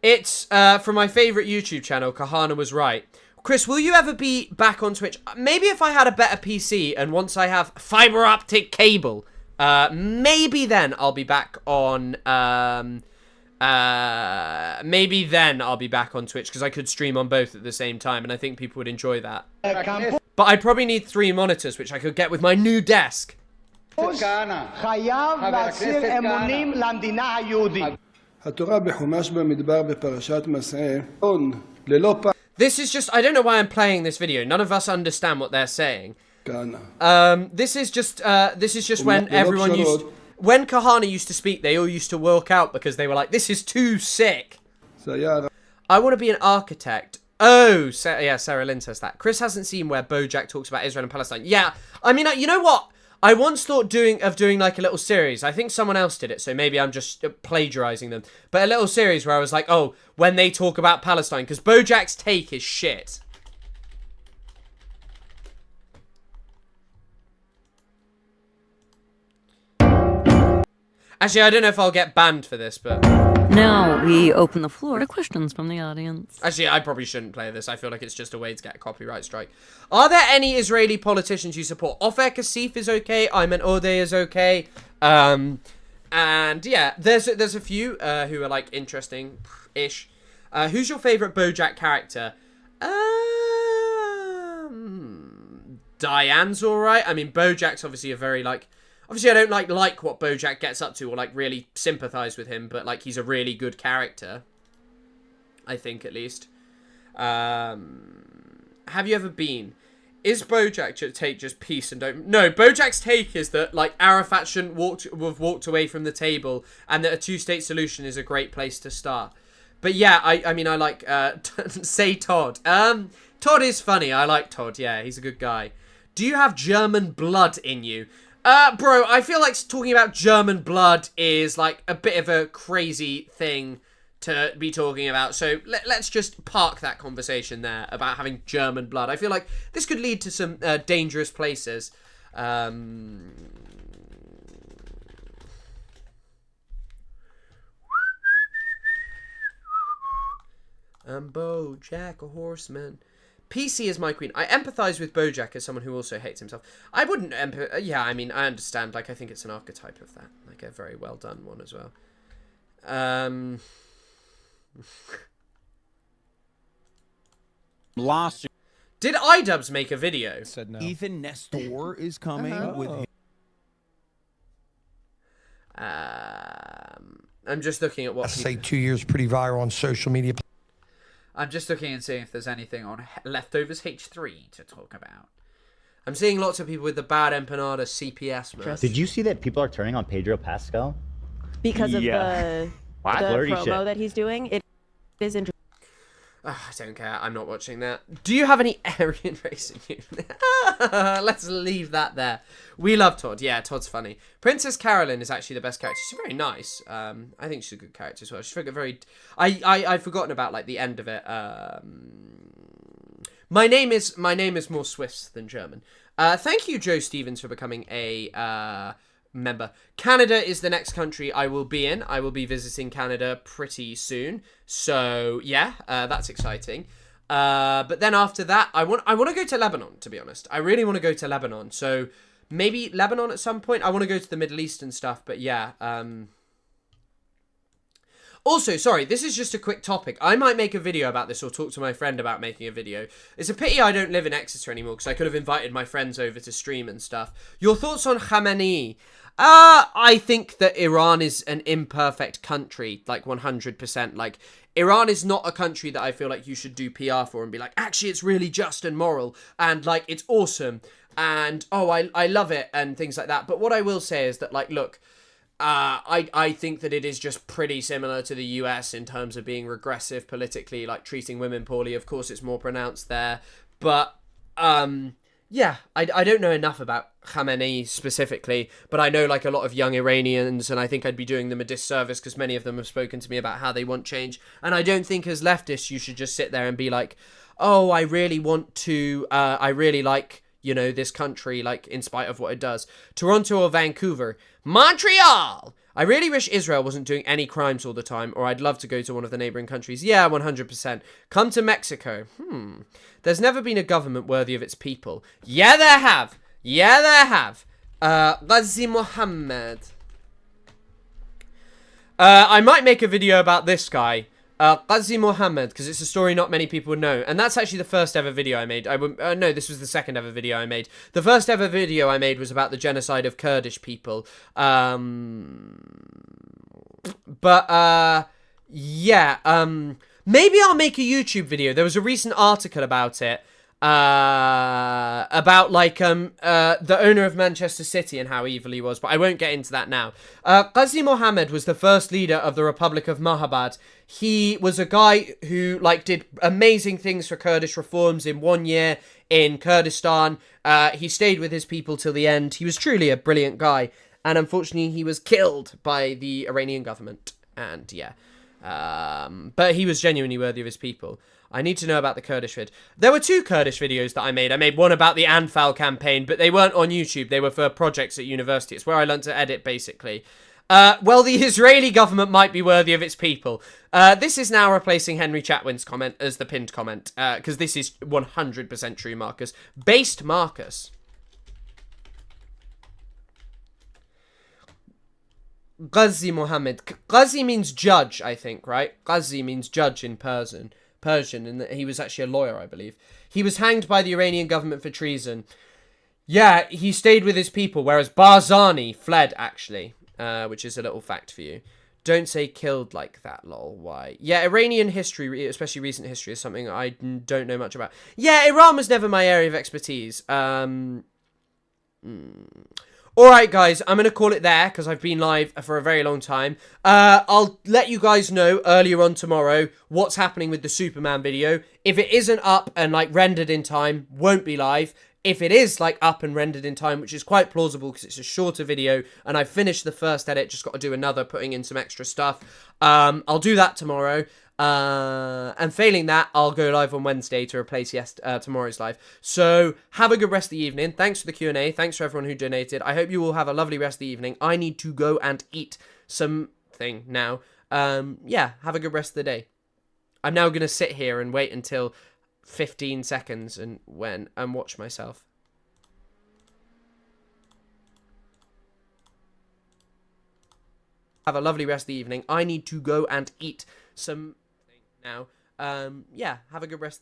It's from my favourite YouTube channel, Kahana Was Right. Chris, will you ever be back on Twitch? Maybe if I had a better PC and once I have fibre optic cable, maybe then I'll be back on... maybe then I'll be back on Twitch because I could stream on both at the same time and I think people would enjoy that. But I'd probably need 3 monitors, which I could get with my new desk. חייב להצהיר אמונים למדינה היהודית. התורה בחומש במדבר בפרשת מסעי, ללא פעם. This is just, I don't know why I'm playing this video. None of us understand what they're saying. This is just when everyone when Kahana used to speak, they all used to walk out because they were like, this is too sick. I want to be an architect. Oh, Sarah Lynn says that. Chris hasn't seen where BoJack talks about Israel and Palestine. Yeah, I mean, you know what? I once thought of doing like a little series. I think someone else did it, so maybe I'm just plagiarizing them. But a little series where I was like, oh, when they talk about Palestine, because BoJack's take is shit. Actually, I don't know if I'll get banned for this, but... Now we open the floor to questions from the audience. Actually, I probably shouldn't play this. I feel like it's just a way to get a copyright strike. Are there any Israeli politicians you support? Ofer Kasif is okay. Ayman Odeh is okay. And yeah, there's a few who are like interesting-ish. Who's your favorite BoJack character? Diane's alright. I mean, BoJack's obviously a very like... Obviously, I don't like what BoJack gets up to or like really sympathize with him, but like he's a really good character. I think at least. Have you ever been? Is BoJack's take just peace and don't? No, BoJack's take is that like Arafat shouldn't have walked away from the table, and that a two-state solution is a great place to start. But yeah, I mean I like say Todd. Todd is funny. I like Todd. Yeah, he's a good guy. Do you have German blood in you? Bro, I feel like talking about German blood is, like, a bit of a crazy thing to be talking about. So, let's just park that conversation there about having German blood. I feel like this could lead to some dangerous places. I'm BoJack, a horseman. PC is my queen. I empathize with BoJack as someone who also hates himself. I wouldn't yeah, I mean, I understand. Like, I think it's an archetype of that. Like, a very well done one as well. Last Did iDubbbz make a video? Said no. Ethan Nestor is coming with... I'm just looking at what... I say 2 years pretty viral on social media. I'm just looking and seeing if there's anything on Leftovers H3 to talk about. I'm seeing lots of people with the bad empanada CPS merch. Did you see that people are turning on Pedro Pascal? Because of the promo shit that he's doing. It is interesting. I don't care. I'm not watching that. Do you have any Aryan race in you? Let's leave that there. We love Todd. Yeah, Todd's funny. Princess Carolyn is actually the best character. She's very nice. I think she's a good character as well. She's very... I've forgotten about like the end of it. My name is more Swiss than German. Thank you, Joe Stevens, for becoming a member. Canada is the next country I will be in. I will be visiting Canada pretty soon. So yeah, that's exciting. But then after that, I want to go to Lebanon, to be honest. I really want to go to Lebanon. So maybe Lebanon at some point. I want to go to the Middle East and stuff. But yeah. Also, sorry, this is just a quick topic. I might make a video about this or talk to my friend about making a video. It's a pity I don't live in Exeter anymore because I could have invited my friends over to stream and stuff. Your thoughts on Khamenei? I think that Iran is an imperfect country, like 100%. Like, Iran is not a country that I feel like you should do PR for and be like, actually, it's really just and moral and like, it's awesome and, oh, I love it and things like that. But what I will say is that, like, look, I think that it is just pretty similar to the US in terms of being regressive politically, like treating women poorly. Of course, it's more pronounced there. But, yeah, I don't know enough about Khamenei specifically, but I know like a lot of young Iranians, and I think I'd be doing them a disservice because many of them have spoken to me about how they want change. And I don't think as leftists you should just sit there and be like, oh, I really want to, I really like, you know, this country, like, in spite of what it does. Toronto or Vancouver? Montreal! I really wish Israel wasn't doing any crimes all the time, or I'd love to go to one of the neighboring countries. Yeah, 100%. Come to Mexico. There's never been a government worthy of its people. Yeah, there have. Yeah, there have. Ghazi Mohammed. I might make a video about this guy. Qazi Mohammed, because it's a story not many people know. And that's actually the first ever video I made. No, this was the second ever video I made. The first ever video I made was about the genocide of Kurdish people. Yeah, maybe I'll make a YouTube video. There was a recent article about it. About like the owner of Manchester City and how evil he was, but I won't get into that now. Qazi Mohammed was the first leader of the Republic of Mahabad. He was a guy who like did amazing things for Kurdish reforms in 1 year in Kurdistan. He stayed with his people till the end. He was truly a brilliant guy, and unfortunately he was killed by the Iranian government. And yeah, but he was genuinely worthy of his people. I need to know about the Kurdish vid. There were 2 Kurdish videos that I made. I made one about the Anfal campaign, but they weren't on YouTube. They were for projects at university. It's where I learned to edit, basically. Well, the Israeli government might be worthy of its people. This is now replacing Henry Chatwin's comment as the pinned comment, because this is 100% true, Marcus. Based Marcus. Qazi Mohammed. Qazi means judge, I think, right? Qazi means judge in Persian, and that he was actually a lawyer, I believe. He was hanged by the Iranian government for treason. Yeah, he stayed with his people, whereas Barzani fled, actually, which is a little fact for you. Don't say killed like that, lol. Why? Yeah, Iranian history, especially recent history, is something I don't know much about. Yeah, Iran was never my area of expertise. Alright guys, I'm going to call it there because I've been live for a very long time. I'll let you guys know earlier on tomorrow what's happening with the Superman video. If it isn't up and like rendered in time, won't be live. If it is like up and rendered in time, which is quite plausible because it's a shorter video and I've finished the first edit, just got to do another, putting in some extra stuff. I'll do that tomorrow. And failing that, I'll go live on Wednesday to replace tomorrow's live. So have a good rest of the evening. Thanks for the Q&A. Thanks for everyone who donated. I hope you all have a lovely rest of the evening. I need to go and eat something now. Yeah, have a good rest of the day. I'm now going to sit here and wait until 15 seconds and watch myself. Have a lovely rest of the evening. I need to go and eat some now. Yeah, have a good rest.